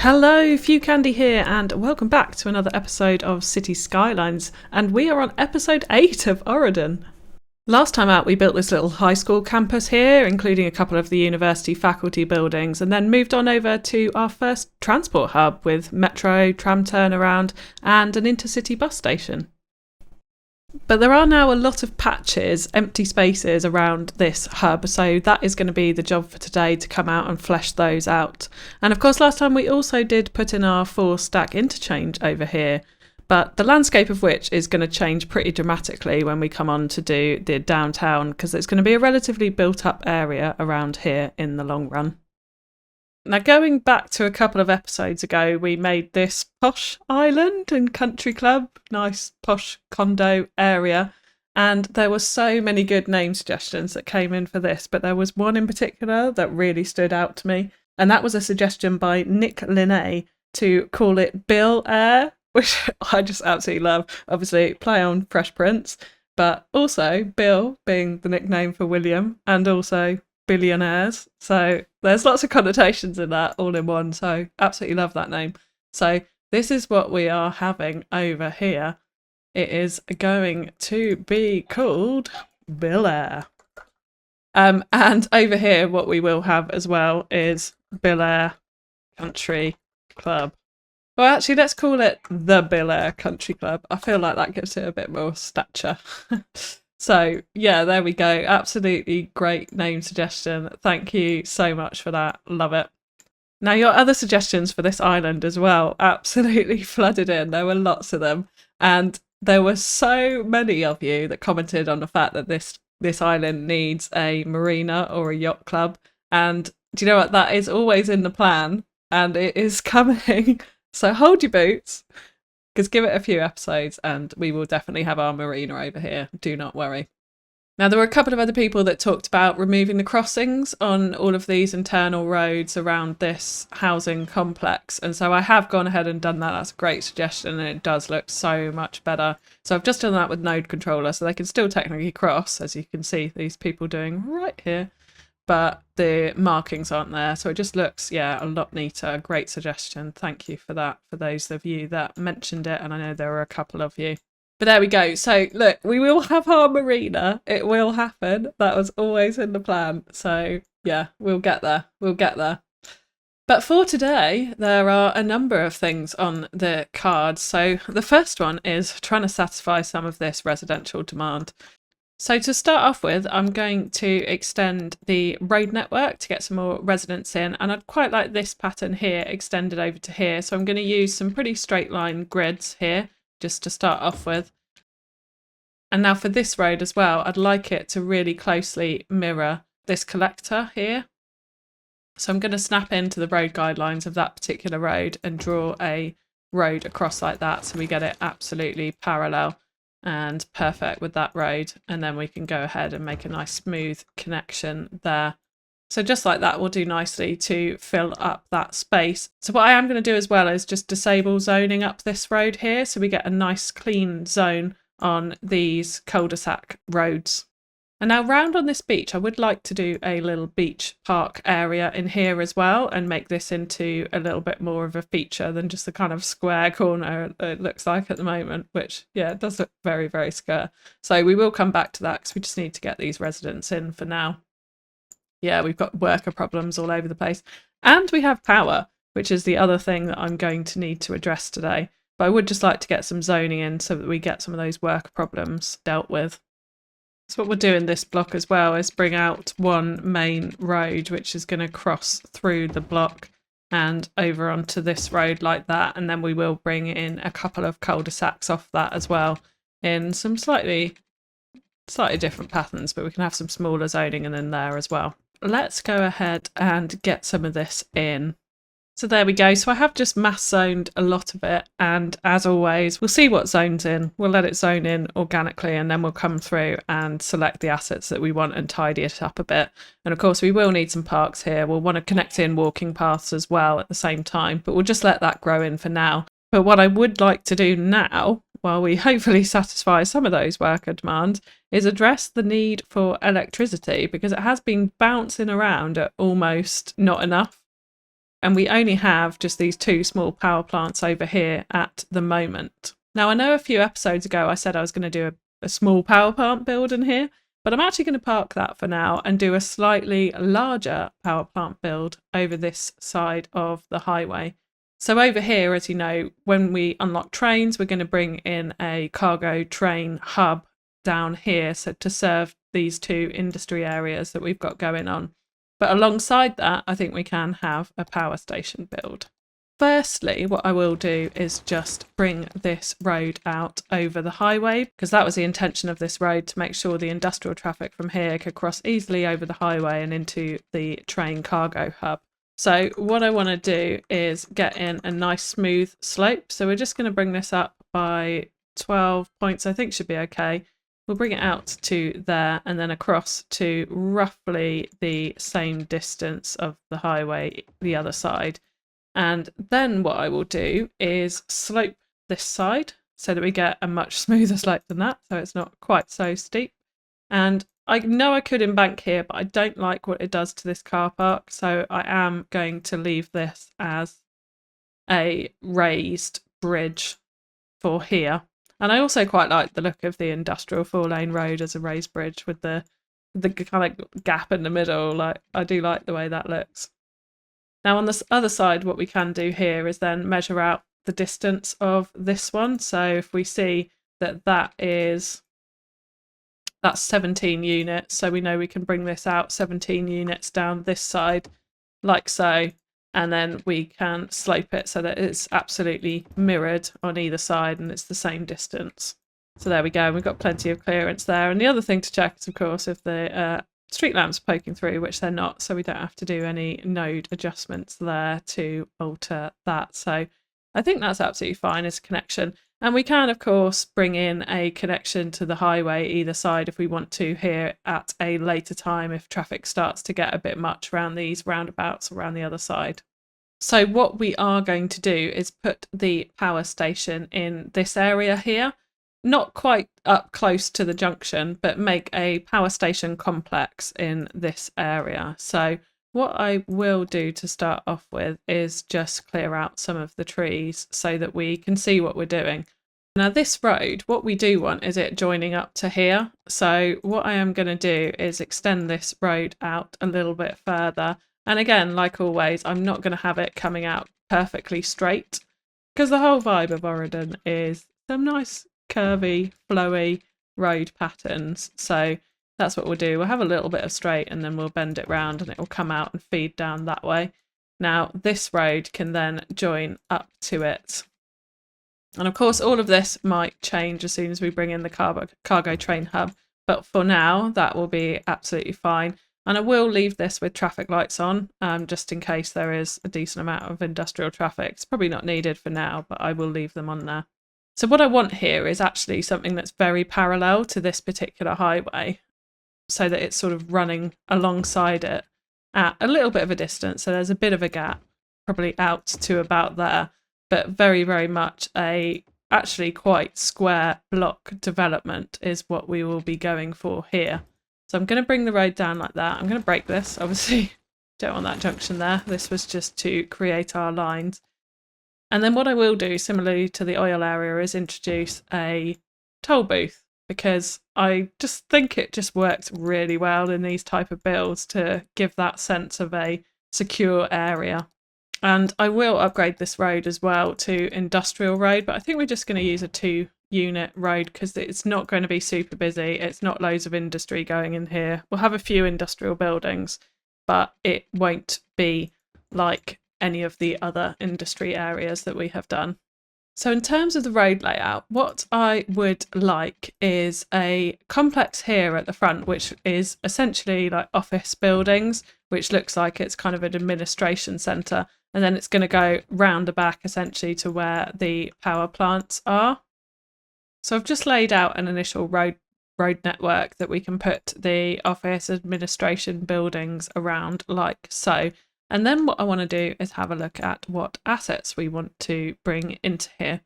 Hello, FewCandy here, and welcome back to another episode of Cities Skylines, and we are on episode 8 of Auridon. Last time out we built this little high school campus here, including a couple of the university faculty buildings, and then moved on over to our first transport hub with metro, tram turnaround, and an intercity bus station. But there are now a lot of patches, empty spaces around this hub, so that is going to be the job for today, to come out and flesh those out. And of course last time we also did put in our 4-stack interchange over here, but the landscape of which is going to change pretty dramatically when we come on to do the downtown, because it's going to be a relatively built up area around here in the long run. Now, going back to a couple of episodes ago, we made this posh island and country club, nice posh condo area, and there were so many good name suggestions that came in for this, but there was one in particular that really stood out to me, and that was a suggestion by Nick Linné to call it Bill Air, which I just absolutely love. Obviously, play on Fresh Prince, but also Bill being the nickname for William, and also billionaires, so there's lots of connotations in that all in one, so absolutely love that name. So this is what we are having over here. It is going to be called Bill Air. And over here what we will have as well is Bill Air Country Club. Well, actually, let's call it the Bill Air Country Club. I feel like that gives it a bit more stature. So, yeah, there we go. Absolutely great name suggestion. Thank you so much for that. Love it. Now, your other suggestions for this island as well absolutely flooded in. There were lots of them. And there were so many of you that commented on the fact that this island needs a marina or a yacht club. And do you know what? That is always in the plan. And it is coming. So hold your boots. Because give it a few episodes and we will definitely have our marina over here. Do not worry. Now, there were a couple of other people that talked about removing the crossings on all of these internal roads around this housing complex. And so I have gone ahead and done that. That's a great suggestion and it does look so much better. So I've just done that with Node Controller so they can still technically cross, as you can see these people doing right here. But the markings aren't there, so it just looks, yeah, a lot neater. Great suggestion. Thank you for that, for those of you that mentioned it, and I know there were a couple of you. But there we go. So look, we will have our marina. It will happen. That was always in the plan. So yeah, we'll get there. We'll get there. But for today, there are a number of things on the cards. So the first one is trying to satisfy some of this residential demand. So to start off with, I'm going to extend the road network to get some more residents in, and I'd quite like this pattern here extended over to here. So I'm going to use some pretty straight line grids here just to start off with. And now for this road as well, I'd like it to really closely mirror this collector here. So I'm going to snap into the road guidelines of that particular road and draw a road across like that so we get it absolutely parallel and perfect with that road, and then we can go ahead and make a nice smooth connection there. So just like that will do nicely to fill up that space. So what I am going to do as well is just disable zoning up this road here so we get a nice clean zone on these cul-de-sac roads. And now round on this beach, I would like to do a little beach park area in here as well and make this into a little bit more of a feature than just the kind of square corner it looks like at the moment, which, yeah, it does look very, very square. So we will come back to that because we just need to get these residents in for now. Yeah, we've got worker problems all over the place. And we have power, which is the other thing that I'm going to need to address today. But I would just like to get some zoning in so that we get some of those worker problems dealt with. So what we'll do in this block as well is bring out one main road, which is going to cross through the block and over onto this road like that. And then we will bring in a couple of cul-de-sacs off that as well in some slightly different patterns, but we can have some smaller zoning in there as well. Let's go ahead and get some of this in. So there we go. So I have just mass zoned a lot of it. And as always, we'll see what zones in. We'll let it zone in organically and then we'll come through and select the assets that we want and tidy it up a bit. And of course, we will need some parks here. We'll want to connect in walking paths as well at the same time, but we'll just let that grow in for now. But what I would like to do now, while we hopefully satisfy some of those worker demands, is address the need for electricity because it has been bouncing around at almost not enough. And we only have just these 2 small power plants over here at the moment. Now, I know a few episodes ago I said I was going to do a small power plant build in here, but I'm actually going to park that for now and do a slightly larger power plant build over this side of the highway. So over here, as you know, when we unlock trains, we're going to bring in a cargo train hub down here to serve these 2 industry areas that we've got going on. But alongside that, I think we can have a power station build. Firstly, what I will do is just bring this road out over the highway, because that was the intention of this road, to make sure the industrial traffic from here could cross easily over the highway and into the train cargo hub. So what I want to do is get in a nice smooth slope. So we're just going to bring this up by 12 points, I think should be okay. We'll bring it out to there and then across to roughly the same distance of the highway the other side. And then what I will do is slope this side so that we get a much smoother slope than that, so it's not quite so steep. And I know I could embank here, but I don't like what it does to this car park, so I am going to leave this as a raised bridge for here. And I also quite like the look of the industrial 4-lane road as a raised bridge with the kind of gap in the middle. Like, I do like the way that looks. Now on the other side, what we can do here is then measure out the distance of this one. So if we see that that's 17 units, so we know we can bring this out 17 units down this side, like so, and then we can slope it so that it's absolutely mirrored on either side and it's the same distance. So there we go, we've got plenty of clearance there. And the other thing to check is, of course, if the street lamps are poking through, which they're not, so we don't have to do any node adjustments there to alter that. So I think that's absolutely fine as a connection. And we can, of course, bring in a connection to the highway either side if we want to here at a later time if traffic starts to get a bit much around these roundabouts around the other side. So what we are going to do is put the power station in this area here, not quite up close to the junction, but make a power station complex in this area. So what I will do to start off with is just clear out some of the trees so that we can see what we're doing. Now this road, what we do want is it joining up to here. So what I am going to do is extend this road out a little bit further. And again, like always, I'm not going to have it coming out perfectly straight, because the whole vibe of Auridon is some nice curvy, flowy road patterns. So that's what we'll do. We'll have a little bit of straight and then we'll bend it round and it will come out and feed down that way. Now this road can then join up to it. And of course, all of this might change as soon as we bring in the cargo train hub. But for now, that will be absolutely fine. And I will leave this with traffic lights on, just in case there is a decent amount of industrial traffic. It's probably not needed for now, but I will leave them on there. So what I want here is actually something that's very parallel to this particular highway, so that it's sort of running alongside it at a little bit of a distance. So there's a bit of a gap, probably out to about there, but very, very much a actually quite square block development is what we will be going for here. So I'm going to bring the road down like that. I'm going to break this, obviously. Don't want that junction there. This was just to create our lines. And then what I will do, similarly to the oil area, is introduce a toll booth, because I just think it just works really well in these type of builds to give that sense of a secure area. And I will upgrade this road as well to industrial road, but I think we're just going to use a 2-unit road because it's not going to be super busy. It's not loads of industry going in here. We'll have a few industrial buildings, but it won't be like any of the other industry areas that we have done. So in terms of the road layout, what I would like is a complex here at the front, which is essentially like office buildings, which looks like it's kind of an administration centre. And then it's going to go round the back essentially to where the power plants are. So I've just laid out an initial road network that we can put the office administration buildings around like so. And then what I want to do is have a look at what assets we want to bring into here.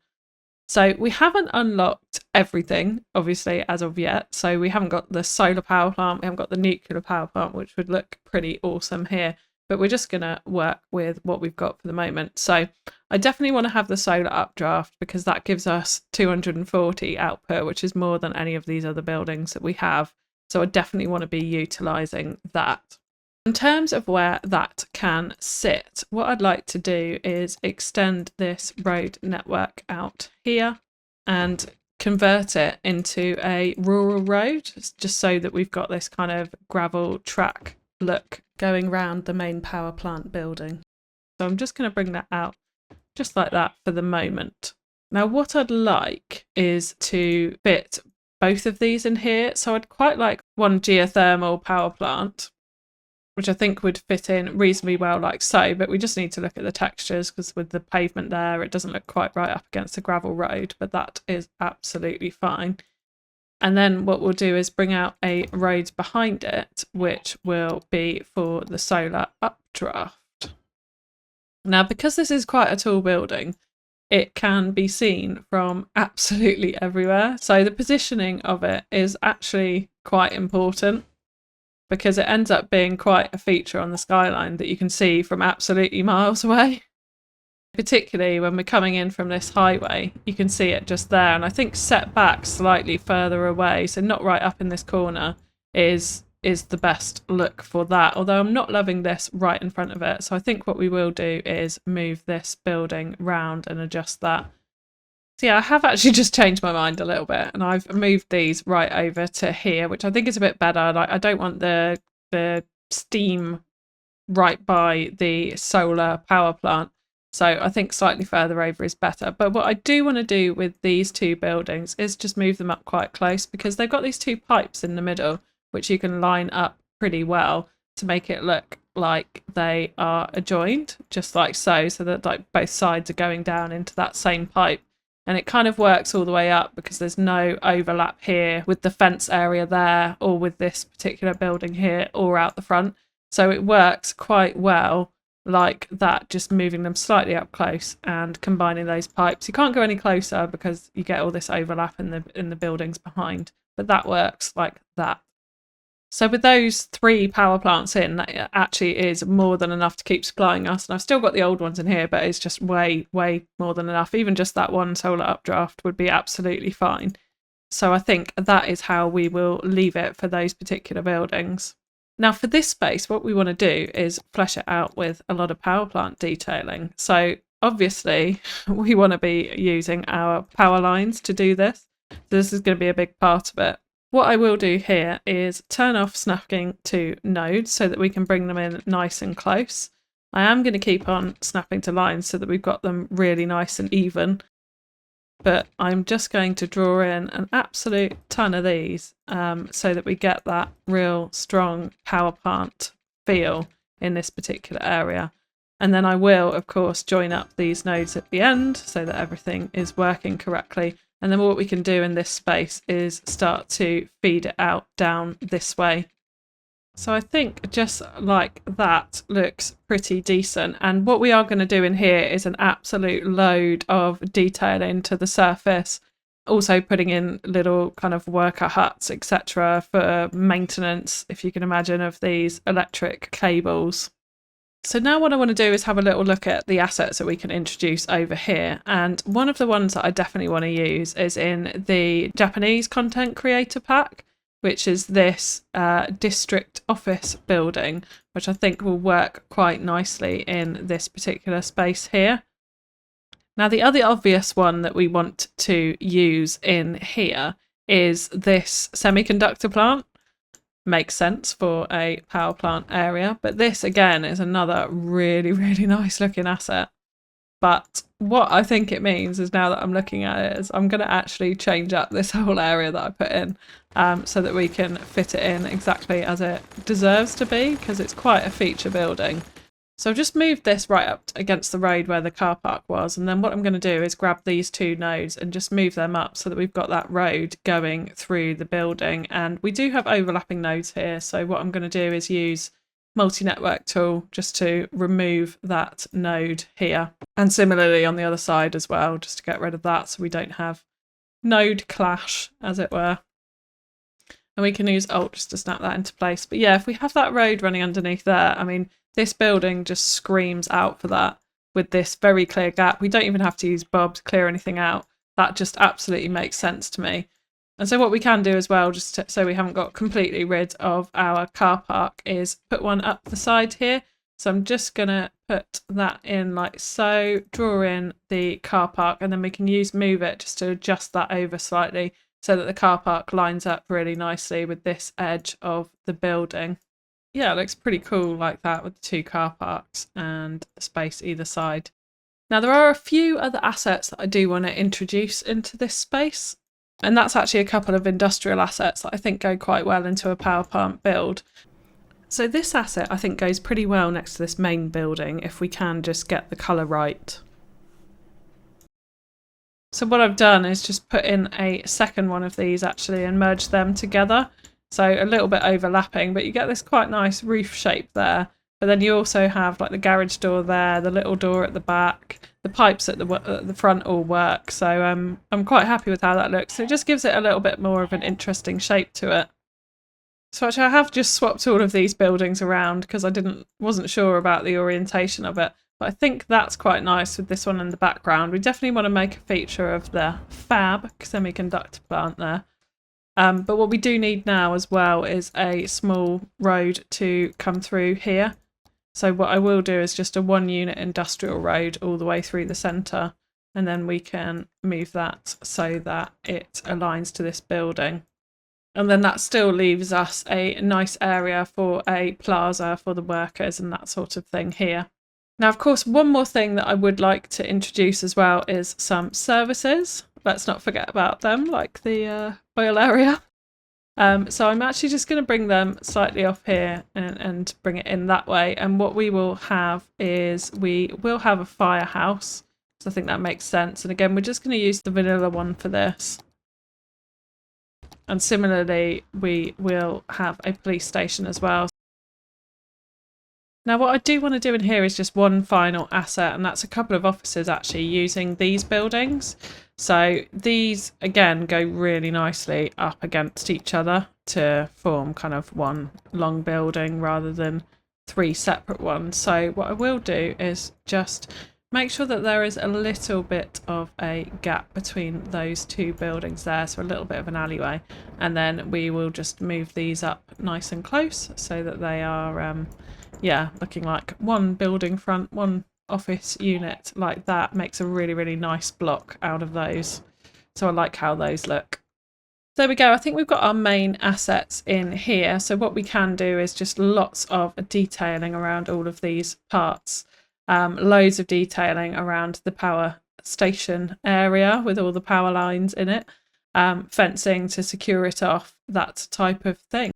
So we haven't unlocked everything, obviously, as of yet. So we haven't got the solar power plant, we haven't got the nuclear power plant, which would look pretty awesome here. but we're just going to work with what we've got for the moment. So I definitely want to have the solar updraft because that gives us 240 output, which is more than any of these other buildings that we have. So I definitely want to be utilising that. In terms of where that can sit, what I'd like to do is extend this road network out here and convert it into a rural road, just so that we've got this kind of gravel track look going round the main power plant building. So I'm just going to bring that out just like that for the moment. Now what I'd like is to fit both of these in here. So I'd quite like one geothermal power plant, which I think would fit in reasonably well like so, but we just need to look at the textures because with the pavement there, it doesn't look quite right up against the gravel road, but that is absolutely fine. And then what we'll do is bring out a road behind it, which will be for the solar updraft. Now, because this is quite a tall building, it can be seen from absolutely everywhere. So the positioning of it is actually quite important because it ends up being quite a feature on the skyline that you can see from absolutely miles away. Particularly when we're coming in from this highway, you can see it just there, and I think set back slightly further away, so not right up in this corner, is the best look for that, although I'm not loving this right in front of it. So I think what we will do is move this building round and adjust that. So yeah, I have actually just changed my mind a little bit, and I've moved these right over to here, which I think is a bit better. Like, I don't want the steam right by the solar power plant. So I think slightly further over is better. But what I do want to do with these two buildings is just move them up quite close, because they've got these two pipes in the middle, which you can line up pretty well to make it look like they are adjoined, just like so that like both sides are going down into that same pipe. And it kind of works all the way up because there's no overlap here with the fence area there or with this particular building here or out the front. So it works quite well like that, just moving them slightly up close and combining those pipes. You can't go any closer because you get all this overlap in the buildings behind, but that works like that. So with those 3 power plants in, that actually is more than enough to keep supplying us. And I've still got the old ones in here, but it's just way, way more than enough. Even just that one solar updraft would be absolutely fine. So I think that is how we will leave it for those particular buildings. Now for this space, what we want to do is flesh it out with a lot of power plant detailing. So obviously we want to be using our power lines to do this. So this is going to be a big part of it. What I will do here is turn off snapping to nodes so that we can bring them in nice and close. I am going to keep on snapping to lines so that we've got them really nice and even. But I'm just going to draw in an absolute ton of these so that we get that real strong power plant feel in this particular area. And then I will, of course, join up these nodes at the end so that everything is working correctly. And then what we can do in this space is start to feed it out down this way. So I think just like that looks pretty decent. And what we are going to do in here is an absolute load of detail into the surface. Also putting in little kind of worker huts, etc. for maintenance, if you can imagine, of these electric cables. So now what I want to do is have a little look at the assets that we can introduce over here. And one of the ones that I definitely want to use is in the Japanese content creator pack, which is this district office building, which I think will work quite nicely in this particular space here. Now, the other obvious one that we want to use in here is this semiconductor plant. Makes sense for a power plant area, but this again is another really, really nice looking asset. But what I think it means is, now that I'm looking at it, is I'm going to actually change up this whole area that I put in so that we can fit it in exactly as it deserves to be, because it's quite a feature building. So I've just moved this right up against the road where the car park was, and then what I'm going to do is grab these 2 nodes and just move them up so that we've got that road going through the building. And we do have overlapping nodes here, so what I'm going to do is use multi-network tool just to remove that node here, and similarly on the other side as well, just to get rid of that so we don't have node clash, as it were. And we can use Alt just to snap that into place. But yeah, if we have that road running underneath there, I mean, This building just screams out for that with this very clear gap. We don't even have to use Bob to clear anything out. That just absolutely makes sense to me. And so what we can do as well, so we haven't got completely rid of our car park, is put one up the side here. So I'm just going to put that in like so, draw in the car park, and then we can use Move It just to adjust that over slightly so that the car park lines up really nicely with this edge of the building. Yeah, it looks pretty cool like that with the 2 car parks and space either side. Now there are a few other assets that I do want to introduce into this space. And that's actually a couple of industrial assets that I think go quite well into a power plant build. So this asset I think goes pretty well next to this main building if we can just get the colour right. So what I've done is just put in a second one of these actually and merge them together. So a little bit overlapping, but you get this quite nice roof shape there. But then you also have like the garage door there, the little door at the back, the pipes at the front all work. So I'm quite happy with how that looks. So it just gives it a little bit more of an interesting shape to it. So actually I have just swapped all of these buildings around because I wasn't sure about the orientation of it. But I think that's quite nice with this one in the background. We definitely want to make a feature of the fab semiconductor plant there. But what we do need now as well is a small road to come through here. So what I will do is just a 1-unit industrial road all the way through the centre, and then we can move that so that it aligns to this building. And then that still leaves us a nice area for a plaza for the workers and that sort of thing here. Now, of course, one more thing that I would like to introduce as well is some services. Let's not forget about them, like the oil area. So I'm actually just going to bring them slightly off here and bring it in that way. And what we will have is we will have a firehouse. So I think that makes sense. And again, we're just going to use the vanilla one for this. And similarly, we will have a police station as well. Now, what I do want to do in here is just one final asset, and that's a couple of offices actually using these buildings. So these, again, go really nicely up against each other to form kind of one long building rather than 3 separate ones. So what I will do is just make sure that there is a little bit of a gap between those 2 buildings there, so a little bit of an alleyway. And then we will just move these up nice and close so that they are... yeah, looking like one building front, one office unit like that makes a really, really nice block out of those. So I like how those look. There we go. I think we've got our main assets in here. So what we can do is just lots of detailing around all of these parts. Loads of detailing around the power station area with all the power lines in it. Fencing to secure it off, that type of thing.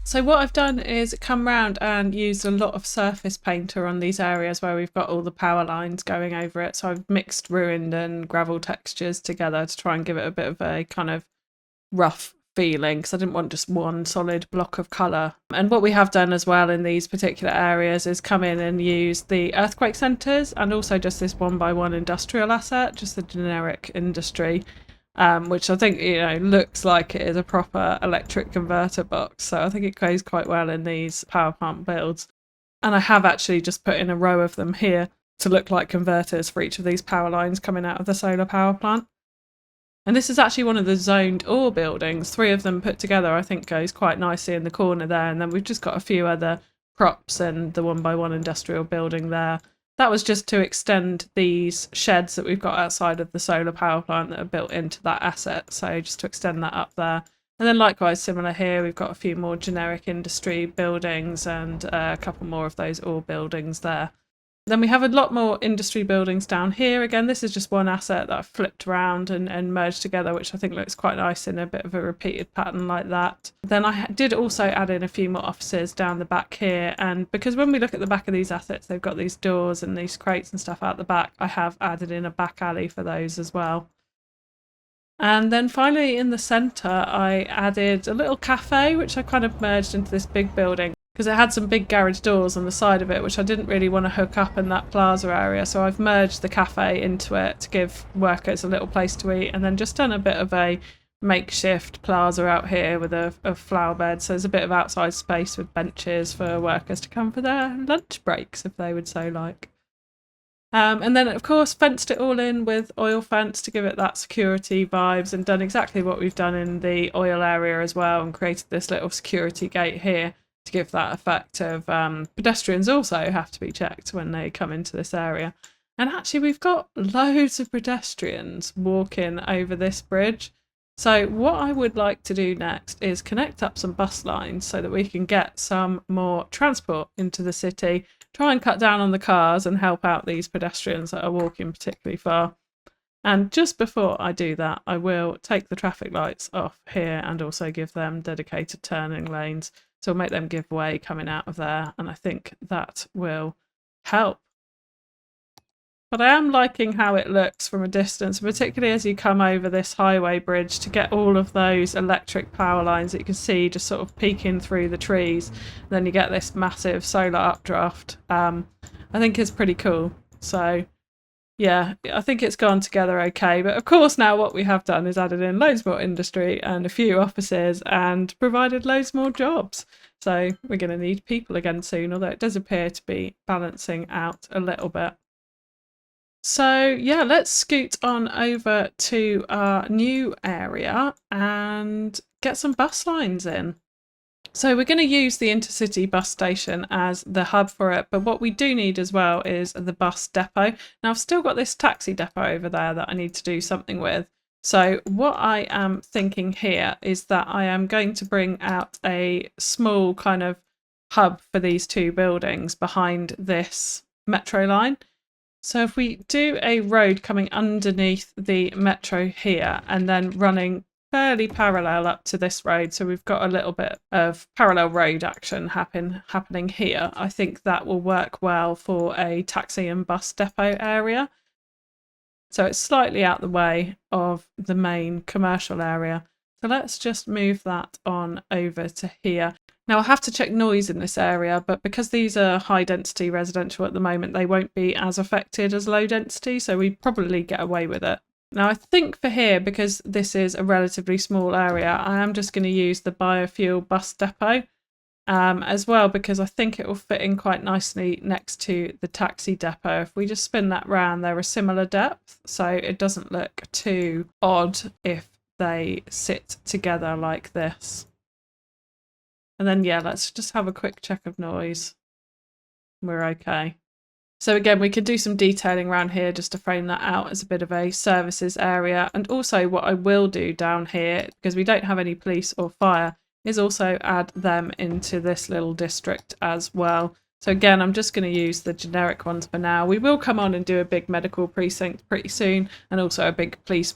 So what I've done is come round and used a lot of surface painter on these areas where we've got all the power lines going over it. So I've mixed ruined and gravel textures together to try and give it a bit of a kind of rough feeling, because I didn't want just one solid block of colour. And what we have done as well in these particular areas is come in and use the earthquake centres and also just this 1x1 industrial asset, just the generic industry. Which I think, looks like it is a proper electric converter box. So I think it goes quite well in these power plant builds. And I have actually just put in a row of them here to look like converters for each of these power lines coming out of the solar power plant. And this is actually one of the zoned ore buildings. 3 of them put together, I think, goes quite nicely in the corner there. And then we've just got a few other props and the 1x1 industrial building there. That was just to extend these sheds that we've got outside of the solar power plant that are built into that asset. So just to extend that up there. And then likewise, similar here, we've got a few more generic industry buildings and a couple more of those ore buildings there. Then we have a lot more industry buildings down here. Again, this is just one asset that I've flipped around and merged together, which I think looks quite nice in a bit of a repeated pattern like that. Then I did also add in a few more offices down the back here. And because when we look at the back of these assets, they've got these doors and these crates and stuff out the back, I have added in a back alley for those as well. And then finally in the centre, I added a little cafe, which I kind of merged into this big building, because it had some big garage doors on the side of it, which I didn't really want to hook up in that plaza area. So I've merged the cafe into it to give workers a little place to eat, and then just done a bit of a makeshift plaza out here with a flower bed. So there's a bit of outside space with benches for workers to come for their lunch breaks, if they would so like. And then, of course, fenced it all in with oil fence to give it that security vibes, and done exactly what we've done in the oil area as well, and created this little security gate here to give that effect of pedestrians also have to be checked when they come into this area. And actually we've got loads of pedestrians walking over this bridge. So what I would like to do next is connect up some bus lines so that we can get some more transport into the city, try and cut down on the cars and help out these pedestrians that are walking particularly far. And just before I do that, I will take the traffic lights off here and also give them dedicated turning lanes. So we'll make them give way coming out of there, and I think that will help. But I am liking how it looks from a distance, particularly as you come over this highway bridge to get all of those electric power lines that you can see just sort of peeking through the trees. And then you get this massive solar updraft. I think it's pretty cool. So yeah, I think it's gone together okay. But of course now what we have done is added in loads more industry and a few offices and provided loads more jobs. So we're going to need people again soon, although it does appear to be balancing out a little bit. So yeah, let's scoot on over to our new area and get some bus lines in. So we're going to use the intercity bus station as the hub for it, but what we do need as well is the bus depot. Now I've still got this taxi depot over there that I need to do something with. So what I am thinking here is that I am going to bring out a small kind of hub for these 2 buildings behind this metro line. So if we do a road coming underneath the metro here and then running fairly parallel up to this road, so we've got a little bit of parallel road action happening here, I think that will work well for a taxi and bus depot area. So it's slightly out the way of the main commercial area. So let's just move that on over to here. Now I have to check noise in this area, but because these are high density residential at the moment, they won't be as affected as low density, so we probably get away with it. Now I think for here, because this is a relatively small area, I am just going to use the biofuel bus depot as well, because I think it will fit in quite nicely next to the taxi depot. If we just spin that round, they're a similar depth, so it doesn't look too odd if they sit together like this. And then yeah, let's just have a quick check of noise. We're okay. So again, we can do some detailing around here just to frame that out as a bit of a services area. And also what I will do down here, because we don't have any police or fire, is also add them into this little district as well. So again, I'm just going to use the generic ones for now. We will come on and do a big medical precinct pretty soon, and also a big police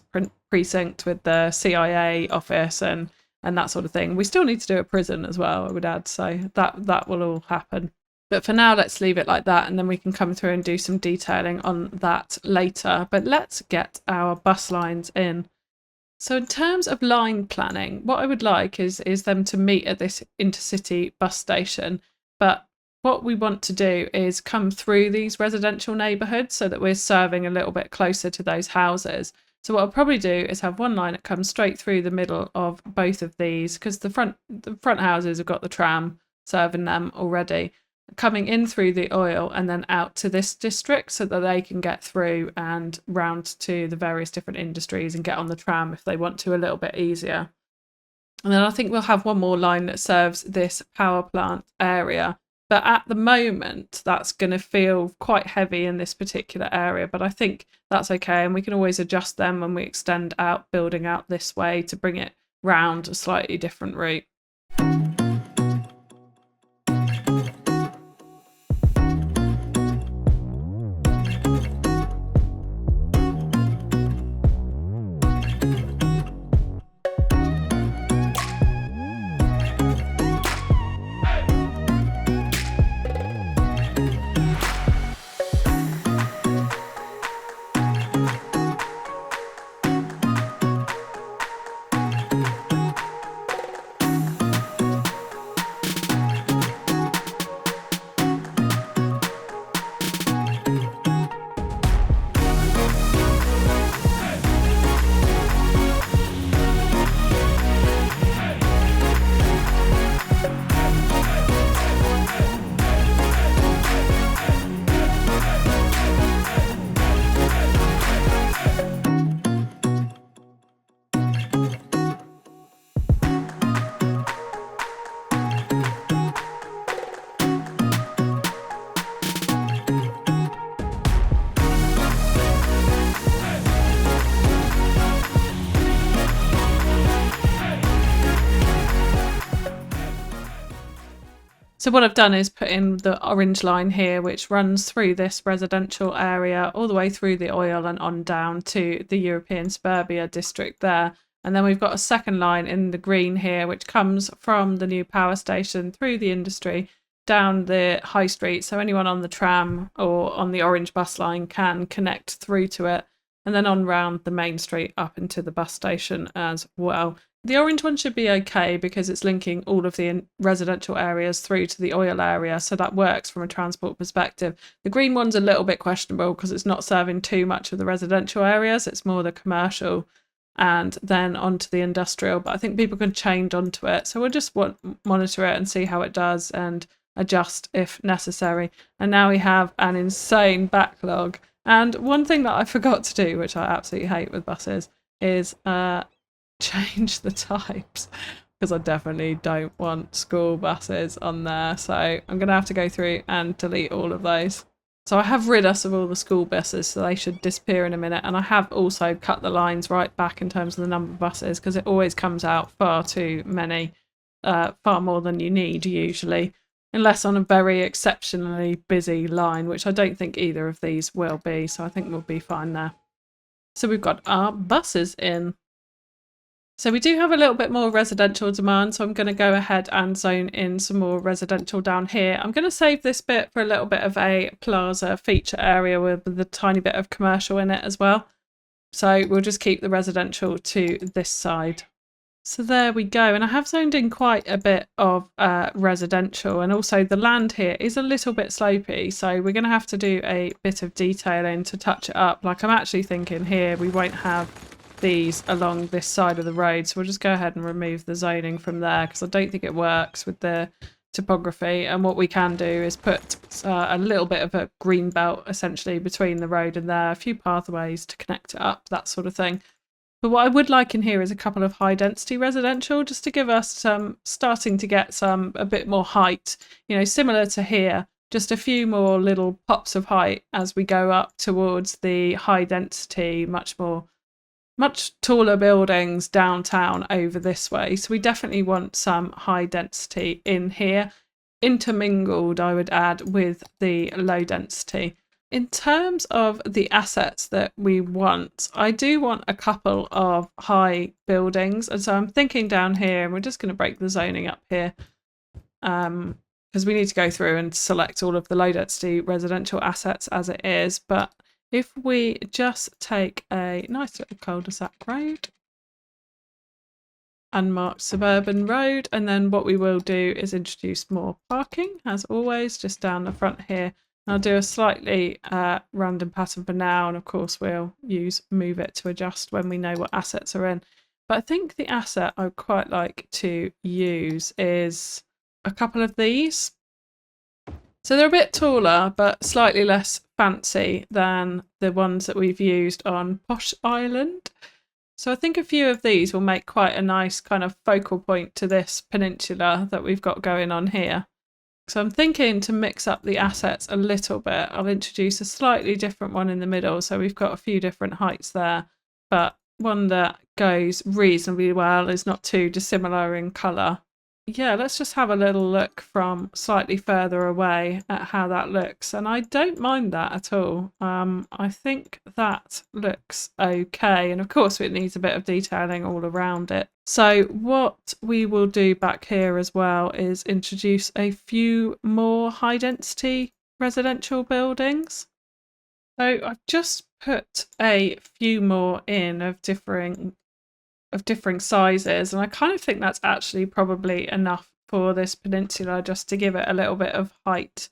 precinct with the CIA office and and that sort of thing. We still need to do a prison as well, I would add, so that will all happen. But for now, let's leave it like that, and then we can come through and do some detailing on that later. But let's get our bus lines in. So in terms of line planning, what I would like is them to meet at this intercity bus station. But what we want to do is come through these residential neighbourhoods so that we're serving a little bit closer to those houses. So what I'll probably do is have one line that comes straight through the middle of both of these, because the front houses have got the tram serving them already, coming in through the oil and then out to this district so that they can get through and round to the various different industries and get on the tram if they want to a little bit easier. And then I think we'll have one more line that serves this power plant area. But at the moment, that's going to feel quite heavy in this particular area. But I think that's okay. And we can always adjust them when we extend out, building out this way to bring it round a slightly different route. So what I've done is put in the orange line here, which runs through this residential area all the way through the oil and on down to the European suburbia district there. And then we've got a second line in the green here, which comes from the new power station through the industry down the high street. So anyone on the tram or on the orange bus line can connect through to it, and then on round the main street up into the bus station as well. The orange one should be okay because it's linking all of the residential areas through to the oil area, so that works from a transport perspective. The green one's a little bit questionable because it's not serving too much of the residential areas, it's more the commercial and then onto the industrial, but I think people can change onto it. So we'll just monitor it and see how it does and adjust if necessary. And now we have an insane backlog. And one thing that I forgot to do, which I absolutely hate with buses, is change the types, because I definitely don't want school buses on there. So I'm going to have to go through and delete all of those. So I have rid us of all the school buses, so they should disappear in a minute. And I have also cut the lines right back in terms of the number of buses, because it always comes out far too many, far more than you need usually, unless on a very exceptionally busy line, which I don't think either of these will be. So I think we'll be fine there. So we've got our buses in. So we do have a little bit more residential demand, so I'm going to go ahead and zone in some more residential down here. I'm going to save this bit for a little bit of a plaza feature area with a tiny bit of commercial in it as well. So we'll just keep the residential to this side. So there we go. And I have zoned in quite a bit of residential, and also the land here is a little bit slopey. So we're going to have to do a bit of detailing to touch it up. Like I'm actually thinking here we won't have these along this side of the road, so we'll just go ahead and remove the zoning from there because I don't think it works with the topography. And what we can do is put a little bit of a green belt essentially between the road and there, a few pathways to connect it up, that sort of thing. But what I would like in here is a couple of high density residential, just to give us some, starting to get some a bit more height, you know, similar to here, just a few more little pops of height as we go up towards the high density, much taller buildings downtown over this way. So we definitely want some high density in here, intermingled, I would add, with the low density. in terms of the assets that we want, I do want a couple of high buildings. And so I'm thinking down here, and we're just going to break the zoning up here, because we need to go through and select all of the low density residential assets as it is. But if we just take a nice little cul-de-sac road, unmarked suburban road, and then what we will do is introduce more parking, as always, just down the front here. I'll do a slightly random pattern for now, and of course we'll use move it to adjust when we know what assets are in. But I think the asset I'd quite like to use is a couple of these. So they're a bit taller, but slightly less fancy than the ones that we've used on Posh Island. So I think a few of these will make quite a nice kind of focal point to this peninsula that we've got going on here. So I'm thinking to mix up the assets a little bit, I'll introduce a slightly different one in the middle. So we've got a few different heights there, but one that goes reasonably well, is not too dissimilar in colour. Yeah, let's just have a little look from slightly further away at how that looks. And I don't mind that at all. I think that looks okay. And of course it needs a bit of detailing all around it. So what we will do back here as well is introduce a few more high density residential buildings. So I've just put a few more in of differing sizes, and I kind of think that's actually probably enough for this peninsula just to give it a little bit of height.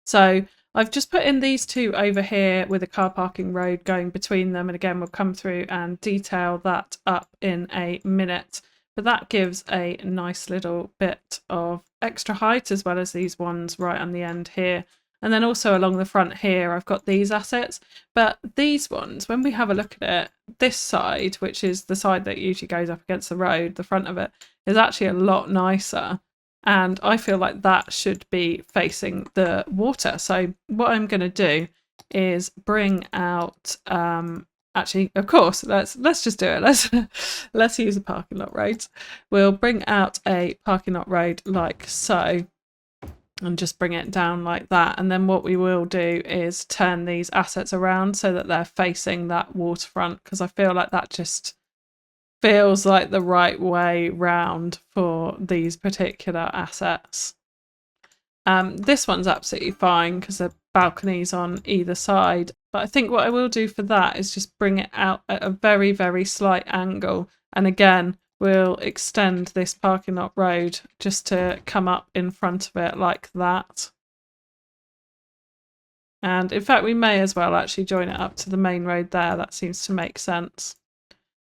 So I've just put in these two over here with a car parking road going between them, and again we'll come through and detail that up in a minute, but that gives a nice little bit of extra height, as well as these ones right on the end here. And then also along the front here, I've got these assets. But these ones, when we have a look at it, this side, which is the side that usually goes up against the road, the front of it, is actually a lot nicer. And I feel like that should be facing the water. So what I'm going to do is bring out, actually, of course, let's just do it. Let's use a parking lot road. We'll bring out a parking lot road like so, and just bring it down like that. And then what we will do is turn these assets around so that they're facing that waterfront, because I feel like that just feels like the right way round for these particular assets. This one's absolutely fine because the balconies on either side, but I think what I will do for that is just bring it out at a very, very slight angle. And again, we'll extend this parking lot road just to come up in front of it like that. And in fact, we may as well actually join it up to the main road there. That seems to make sense.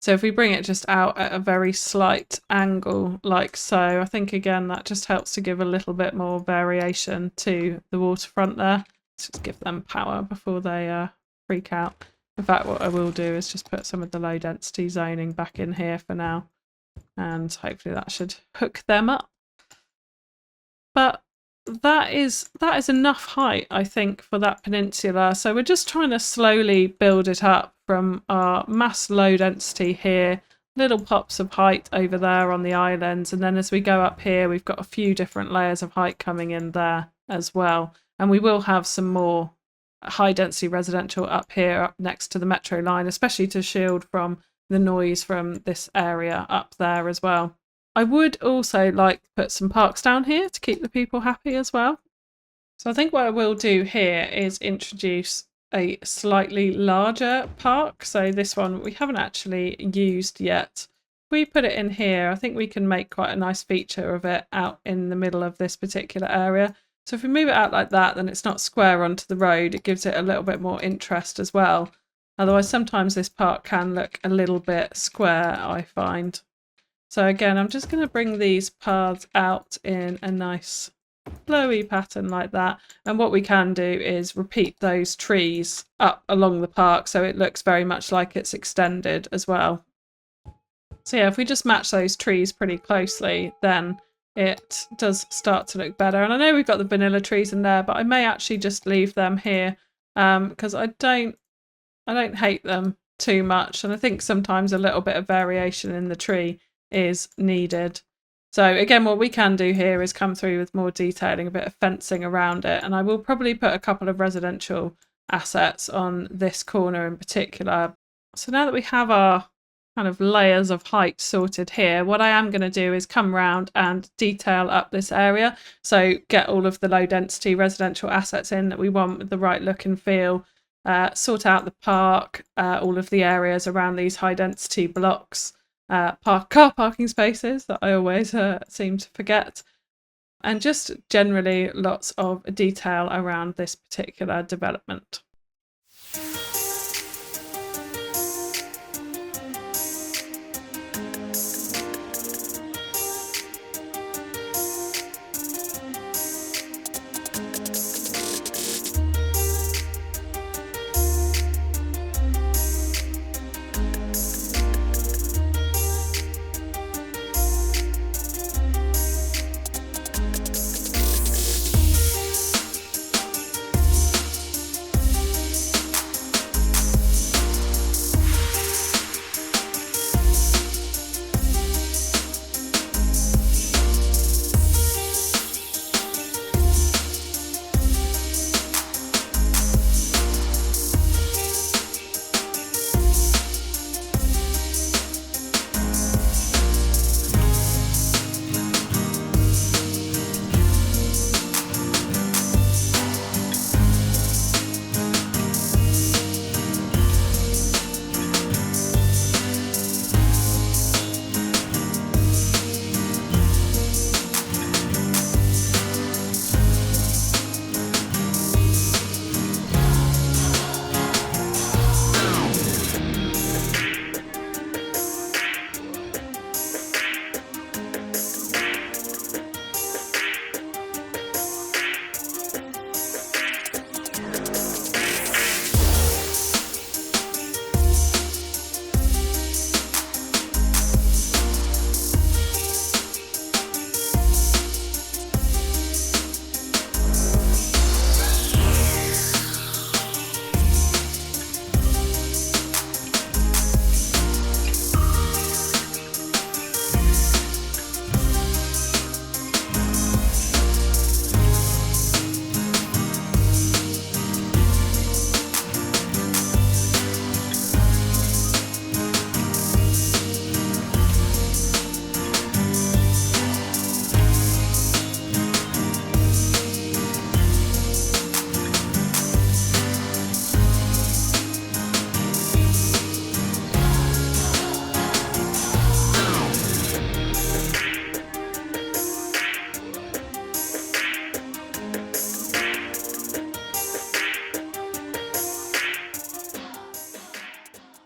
So if we bring it just out at a very slight angle like so, I think again that just helps to give a little bit more variation to the waterfront there. Let's just give them power before they freak out. In fact, what I will do is just put some of the low density zoning back in here for now, and hopefully that should hook them up. But that is enough height, I think, for that peninsula. So we're just trying to slowly build it up from our mass low density here, little pops of height over there on the islands, and then as we go up here we've got a few different layers of height coming in there as well. And we will have some more high density residential up here, up next to the metro line, especially to shield from the noise from this area up there as well. I would also like to put some parks down here to keep the people happy as well. So I think what I will do here is introduce a slightly larger park. So this one we haven't actually used yet. If we put it in here, I think we can make quite a nice feature of it out in the middle of this particular area. So if we move it out like that, then it's not square onto the road. It gives it a little bit more interest as well. Otherwise, sometimes this park can look a little bit square, I find. So again, I'm just going to bring these paths out in a nice flowy pattern like that. And what we can do is repeat those trees up along the park so it looks very much like it's extended as well. So yeah, if we just match those trees pretty closely, then it does start to look better. And I know we've got the vanilla trees in there, but I may actually just leave them here because I don't hate them too much. And I think sometimes a little bit of variation in the tree is needed. So again, what we can do here is come through with more detailing, a bit of fencing around it. And I will probably put a couple of residential assets on this corner in particular. So now that we have our kind of layers of height sorted here, what I am going to do is come round and detail up this area. So get all of the low density residential assets in that we want with the right look and feel, sort out the park, all of the areas around these high density blocks, car parking spaces that I always seem to forget, and just generally lots of detail around this particular development.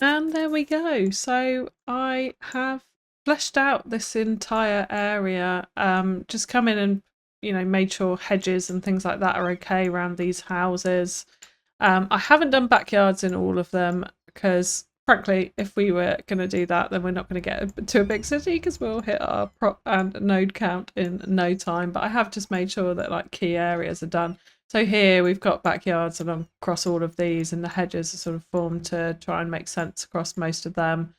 And there we go. So I have fleshed out this entire area, just come in and, made sure hedges and things like that are okay around these houses. I haven't done backyards in all of them because, frankly, if we were going to do that, then we're not going to get to a big city because we'll hit our prop and node count in no time. But I have just made sure that like key areas are done. So here we've got backyards along across all of these, and the hedges are sort of formed to try and make sense across most of them.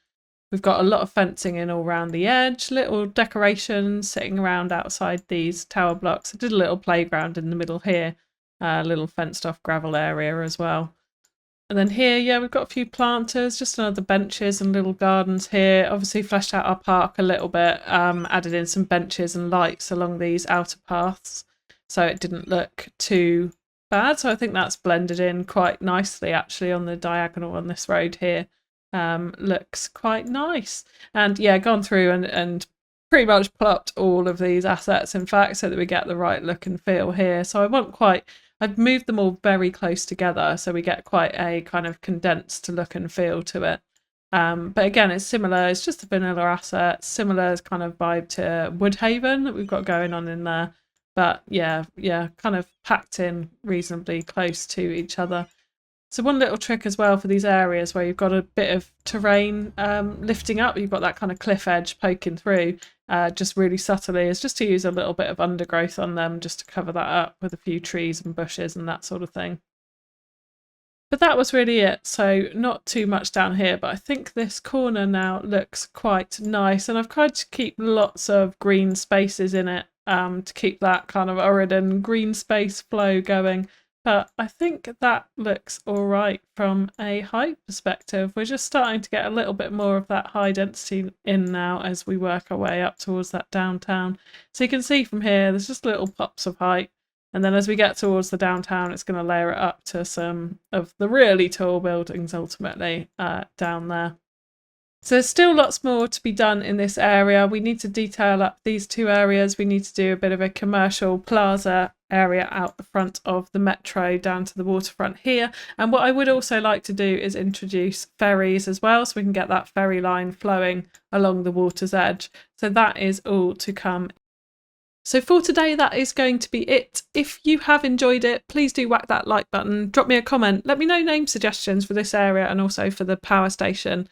We've got a lot of fencing in all around the edge, little decorations sitting around outside these tower blocks. I did a little playground in the middle here, a little fenced off gravel area as well. And then here, yeah, we've got a few planters, just another benches and little gardens here. Obviously fleshed out our park a little bit, added in some benches and lights along these outer paths, so it didn't look too bad. So I think that's blended in quite nicely actually on the diagonal on this road here. Looks quite nice. And yeah, gone through and pretty much plopped all of these assets, in fact, so that we get the right look and feel here. So I've moved them all very close together, so we get quite a kind of condensed look and feel to it. But again, it's similar. It's just a vanilla asset, similar kind of vibe to Woodhaven that we've got going on in there. But yeah, kind of packed in reasonably close to each other. So one little trick as well for these areas where you've got a bit of terrain lifting up, you've got that kind of cliff edge poking through, just really subtly, is just to use a little bit of undergrowth on them just to cover that up with a few trees and bushes and that sort of thing. But that was really it. So not too much down here, but I think this corner now looks quite nice. And I've tried to keep lots of green spaces in it to keep that kind of Auridon green space flow going. but I think that looks all right from a height perspective. We're just starting to get a little bit more of that high density in now as we work our way up towards that downtown. So you can see from here, there's just little pops of height. And then as we get towards the downtown, it's going to layer it up to some of the really tall buildings ultimately down there. So there's still lots more to be done in this area. We need to detail up these two areas. We need to do a bit of a commercial plaza area out the front of the metro down to the waterfront here. And what I would also like to do is introduce ferries as well, so we can get that ferry line flowing along the water's edge. So that is all to come. So for today, that is going to be it. If you have enjoyed it, please do whack that like button, drop me a comment, let me know name suggestions for this area and also for the power station.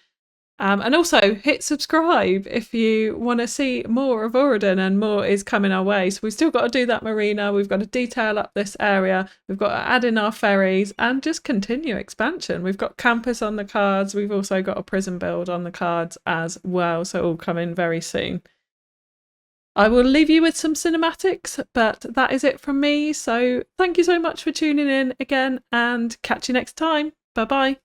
And also hit subscribe if you want to see more of Auridon, and more is coming our way. So we've still got to do that marina, we've got to detail up this area, we've got to add in our ferries and just continue expansion. We've got campus on the cards, we've also got a prison build on the cards as well, so all coming very soon. I will leave you with some cinematics, but that is it from me. So thank you so much for tuning in again, and catch you next time. Bye bye.